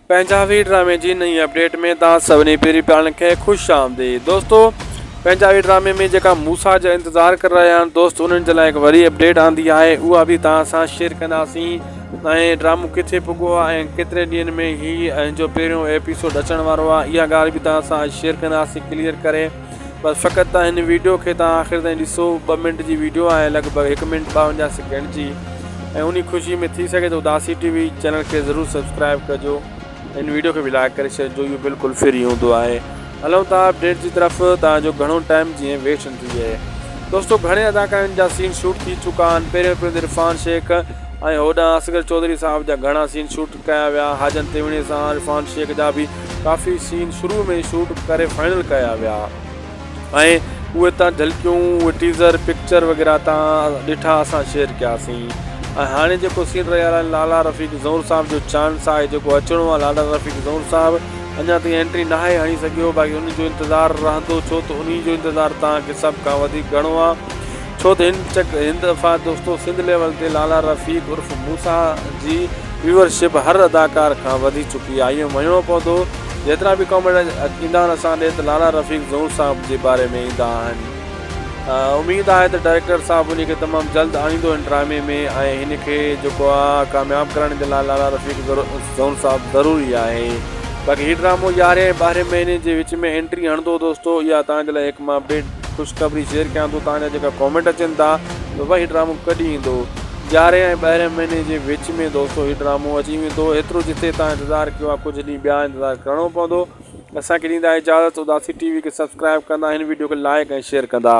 पंजाबी ड्रामे जी नई अपडेट में तव्हां सभिनी पहिरीं पाण खे ख़ुशि आमदीद। दोस्तो पंजाबी ड्रामे में जेका मूसा जो इंतज़ारु करे रहिया आहिनि दोस्त उन्हनि जे लाइ हिकु वरी अपडेट आंदी आहे, उहा बि तव्हां सां शेयर कंदासीं। ऐं ड्रामो किथे पुॻो आहे ऐं केतिरे ॾींहंनि में ही जो पहिरियों एपिसोड अचण वारो आहे, इहा ॻाल्हि बि तव्हां सां शेयर कंदासीं क्लियर करे। बसि फ़क़ति तव्हां हिन वीडियो खे तव्हां आख़िर ताईं ॾिसो। 2 मिंट जी वीडियो आहे, लॻभॻि 1 मिंट 52 सेकेंड जी। ऐं उन ख़ुशी में थी सघे तो उदासी टीवी चैनल खे ज़रूरु सब्सक्राइब कजो, इन वीडियो के भी लाइक करे छॾिजो, इहो बिल्कुलु फ्री हूंदो आहे। हलूं था अपडेट जी तरफ़। तव्हांजो घणो टाइम जीअं वेस्ट न थी वञे। दोस्तों घणे अदाकारनि जा सीन शूट थी चुका आहिनि। पहिरियों इरफान शेख ऐं होॾां असगर चौधरी साहब जा घणा सीन शूट कया विया। हाजन तेवणे सां इरफान शेख जा भी काफ़ी सीन शुरू में शूट करे फाइनल कया विया ऐं उहे तव्हां झलकियूं, उहे टीज़र पिक्चर वग़ैरह तव्हां ॾिठा, असां शेयर कयासीं। ऐं हाणे जेको सीन रहियल आहे लाला रफ़ीक ज़हूर साहब जो चांस आहे, जेको अचिणो आहे लाला रफ़ीक ज़हूर साहब अञा ताईं एंट्री न आहे हणी सघियो। बाक़ी उन जो इंतज़ारु रहंदो, छो त उन जो इंतज़ारु तव्हांखे सभ खां वधीक घणो आहे। छो त हिन दफ़ा दोस्तों सिंध लेवल ते लाला रफ़ीक उर्फ़ मूसा जी व्यूअरशिप हर अदाकार खां वधी चुकी आहे। इहो मञिणो पवंदो। जेतिरा बि कॉमेंट ईंदा आहिनि असां ॾे त लाला रफ़ीक ज़हूर साहब जे बारे में ईंदा आहिनि। उम्मीद आहे त डायरेक्टर साहब उन खे तमामु जल्द आणींदो हिन ड्रामे में ऐं हिन खे जेको आहे कामयाबु करण जे लाइ लाला रफ़ीक ज़हूर साहब ज़रूरी आहे। बाक़ी हीउ ड्रामो 11-12 महीने जे विच में एंट्री हणंदो दोस्तों। इहा तव्हांजे लाइ हिकु मां अपडेट ख़ुशख़बरी शेयर कयां थो। तव्हांजा जेका कॉमेंट अचनि था त भई हीउ ड्रामो कॾहिं ईंदो, 11 ऐं 12 महीने जे विच में दोस्तों हीउ ड्रामो अची वेंदो। एतिरो जिते तव्हां इंतज़ारु कयो आहे, कुझु ॾींहं ॿिया इंतज़ारु करिणो पवंदो। असांखे ॾींदा इजाज़त। उदासी टीवी खे सब्सक्राइब कंदा, हिन वीडियो खे लाइक ऐं शेयर कंदा।